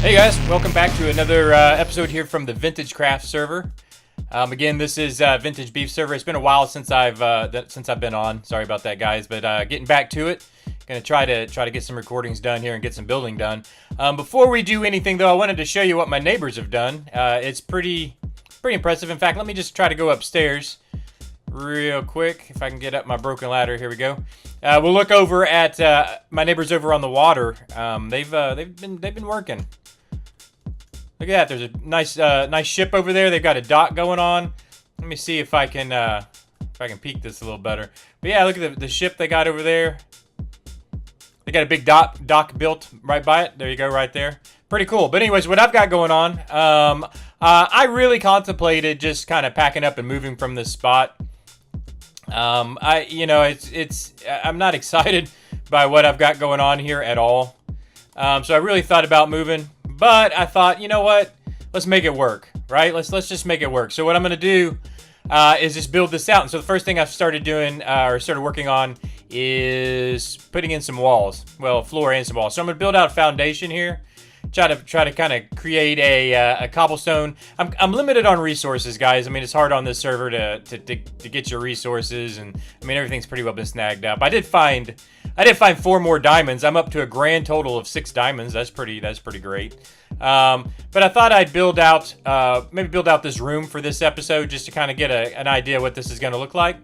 Hey guys, welcome back to another episode here from the Vintage Craft server. Again, this is Vintage Beef server. It's been a while since I've been on. Sorry about that, guys, but getting back to it. Gonna try to get some recordings done here and get some building done. Before we do anything, though, I wanted to show you what my neighbors have done. It's pretty impressive. In fact, let me just try to go upstairs real quick. If I can get up my broken ladder, here we go. We'll look over at my neighbors over on the water. They've been working. Look at that. There's a nice ship over there. They've got a dock going on. Let me see if I can peek this a little better. But yeah, look at the ship they got over there. They got a big dock built right by it. There you go, right there. Pretty cool. But anyways, what I've got going on, I really contemplated just kind of packing up and moving from this spot. I'm not excited by what I've got going on here at all. So I really thought about moving. But I thought, you know what? Let's make it work, right? Let's just make it work. So what I'm going to do is just build this out. And so the first thing I've started doing or started working on is putting in some walls. Well, floor and some walls. So I'm going to build out a foundation here. Try to kind of create a cobblestone. I'm limited on resources, guys. I mean, it's hard on this server to get your resources, and I mean everything's pretty well been snagged up. I did find 4 more diamonds. I'm up to a grand total of 6 diamonds. That's pretty great. But I thought I'd build out this room for this episode just to kind of get an idea what this is going to look like.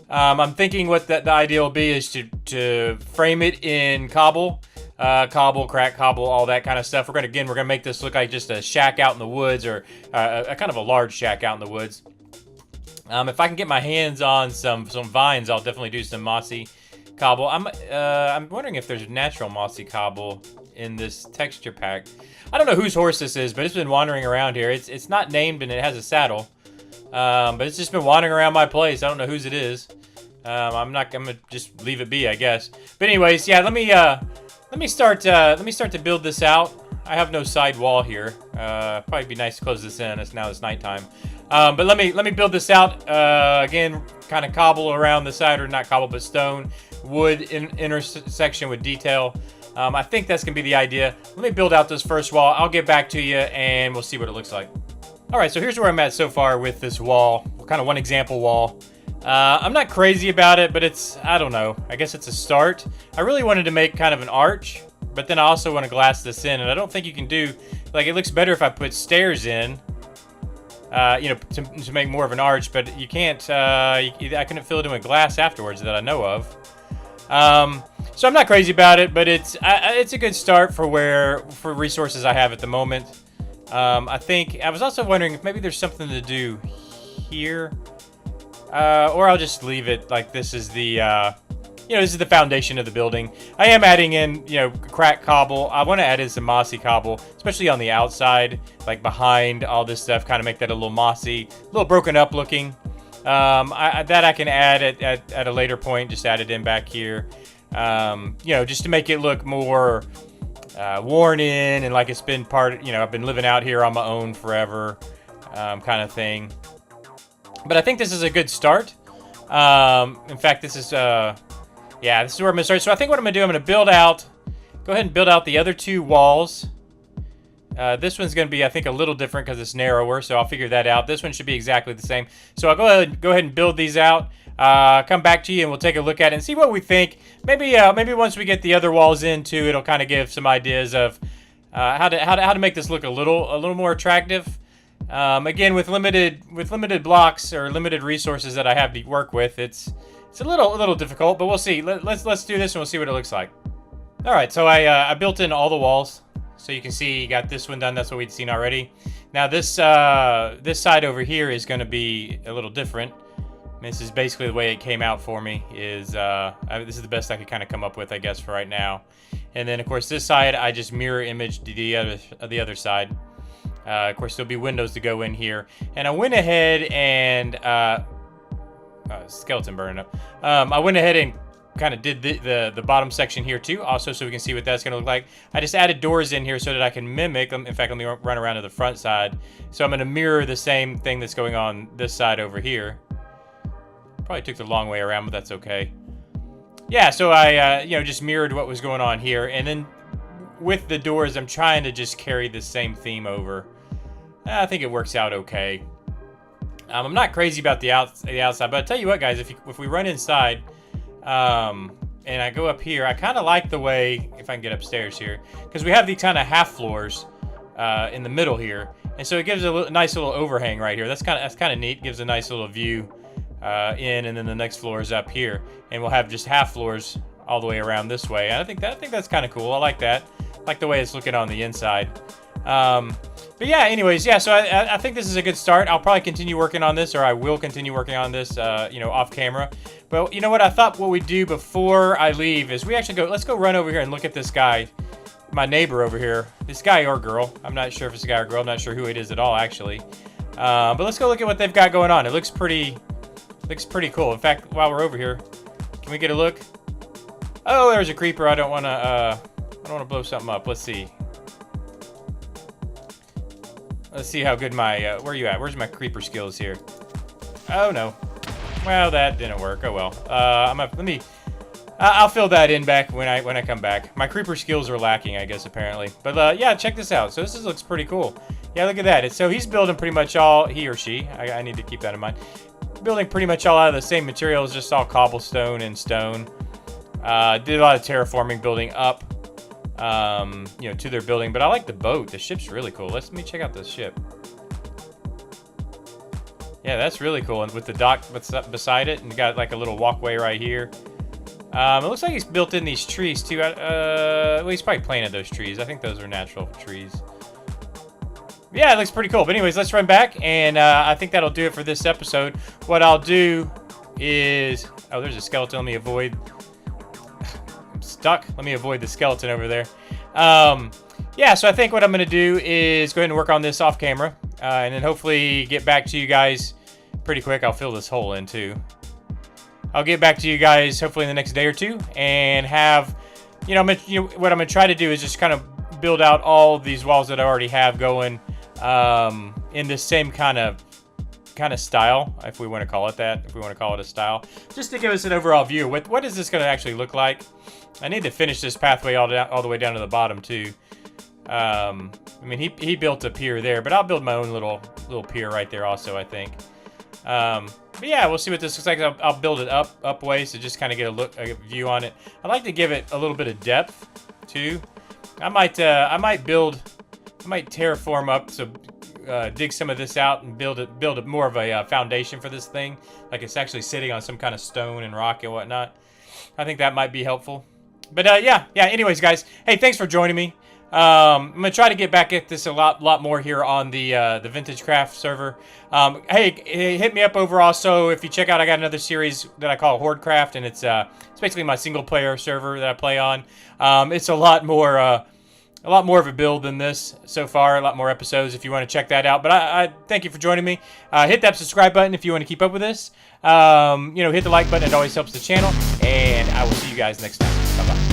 I'm thinking what the idea will be is to frame it in cobble. Crack cobble, all that kind of stuff. We're gonna make this look like just a shack out in the woods, or a kind of a large shack out in the woods. If I can get my hands on some vines, I'll definitely do some mossy cobble. I'm wondering if there's natural mossy cobble in this texture pack. I don't know whose horse this is, but it's been wandering around here. It's not named and it has a saddle, but it's just been wandering around my place. I don't know whose it is. I'm gonna just leave it be, I guess. But anyways, yeah, let me start to build this out. I have no side wall here. Probably be nice to close this in. It's nighttime. But let me build this out. Again, kind of cobble around the side, or not cobble, but stone, wood intersection with detail. I think that's gonna be the idea. Let me build out this first wall. I'll get back to you, and we'll see what it looks like. All right, so here's where I'm at so far with this wall. Kind of one example wall. I'm not crazy about it, but I don't know. I guess it's a start. I really wanted to make kind of an arch, but then I also want to glass this in, and I don't think you can do, like, it looks better if I put stairs in, to make more of an arch, but you can't, I couldn't fill it in with glass afterwards that I know of. So I'm not crazy about it, but it's a good start for resources I have at the moment. I think, I was also wondering if maybe there's something to do here. Or I'll just leave it like this is the, this is the foundation of the building. I am adding in, crack cobble. I want to add in some mossy cobble, especially on the outside, like behind all this stuff, kind of make that a little mossy, a little broken up looking. I can add at a later point, just add it in back here, just to make it look more worn in and like it's been I've been living out here on my own forever, kind of thing. But I think this is a good start. In fact, this is where I'm going to start. So I think what I'm going to do, I'm going to go ahead and build out the other 2 walls. This one's going to be, I think, a little different because it's narrower, so I'll figure that out. This one should be exactly the same. So I'll go ahead and build these out. Come back to you and we'll take a look at it and see what we think. Maybe once we get the other walls in too, it'll kind of give some ideas of how to make this look a little more attractive. Again, with limited blocks or limited resources that I have to work with, it's a little difficult, but we'll see. Let's do this and we'll see what it looks like. All right, so I built in all the walls, so you can see you got this one done. That's what we'd seen already. Now this side over here is going to be a little different. This is basically the way it came out for me. This is the best I could kind of come up with, I guess, for right now. And then of course this side I just mirror imaged the other side. Of course, there'll be windows to go in here. And I went ahead and... skeleton burning up. I went ahead and kind of did the bottom section here too, also, so we can see what that's going to look like. I just added doors in here so that I can mimic... In fact, let me run around to the front side. So I'm going to mirror the same thing that's going on this side over here. Probably took the long way around, but that's okay. Yeah, so I, just mirrored what was going on here. And then with the doors, I'm trying to just carry the same theme over. I think it works out okay. I'm not crazy about the outside, but I'll tell you what, guys, if we run inside, and I go up here, I kind of like the way, if I can get upstairs here, because we have these kind of half floors in the middle here, and so it gives a nice little overhang right here. That's kind of neat. Gives a nice little view in, and then the next floor is up here, and we'll have just half floors all the way around this way. And I think that's kind of cool. I like that. I like the way it's looking on the inside. But yeah, anyways, yeah, so I think this is a good start. I'll probably continue working on this, or I will continue working on this, you know, off camera. But you know what? I thought what we'd do before I leave is we actually let's go run over here and look at this guy, my neighbor over here. This guy or girl. I'm not sure if it's a guy or girl. I'm not sure who it is at all, actually. But let's go look at what they've got going on. It looks pretty cool. In fact, while we're over here, can we get a look? Oh, there's a creeper. I don't want to blow something up. Let's see. Let's see how good my, where are you at? Where's my creeper skills here? Oh, no. Well, that didn't work. Oh, well. I'll fill that in back when I come back. My creeper skills are lacking, I guess, apparently. But, yeah, check this out. So this looks pretty cool. Yeah, look at that. So he's building pretty much all, he or she, I need to keep that in mind. Building pretty much all out of the same materials, just all cobblestone and stone. Did a lot of terraforming, building up. You know, to their building, but I like the boat. The ship's really cool. Let me check out this ship. Yeah, that's really cool. And with the dock beside it, and you got like a little walkway right here. It looks like he's built in these trees too. Well, he's probably planted those trees. I think those are natural trees. Yeah, it looks pretty cool. But anyways, let's run back, and I think that'll do it for this episode. What I'll do is, oh, there's a skeleton. Let me avoid. Stuck. Let me avoid the skeleton over there. Yeah, so I think what I'm going to do is go ahead and work on this off camera, and then hopefully get back to you guys pretty quick. I'll fill this hole in too. I'll get back to you guys hopefully in the next day or two, and have, what I'm going to try to do is just kind of build out all these walls that I already have going in this same kind of style, if we want to call it that, if we want to call it a style, just to give us an overall view. What is this going to actually look like? I need to finish this pathway all the way down to the bottom too. I mean, he built a pier there, but I'll build my own little pier right there also, I think. But yeah, we'll see what this looks like. I'll build it up ways to just kind of get a view on it. I'd like to give it a little bit of depth too. I might terraform up, so dig some of this out and build more of a foundation for this thing, like it's actually sitting on some kind of stone and rock and whatnot. I think that might be helpful. But yeah. Anyways, guys, hey, thanks for joining me. I'm gonna try to get back at this a lot more here on the Vintage Craft server. Hey, hit me up over also if you check out. I got another series that I call Horde Craft, and it's basically my single player server that I play on. It's a lot more of a build than this so far. A lot more episodes if you want to check that out. But I thank you for joining me. Hit that subscribe button if you want to keep up with this. Hit the like button. It always helps the channel. And I will see you guys next time. Bye-bye.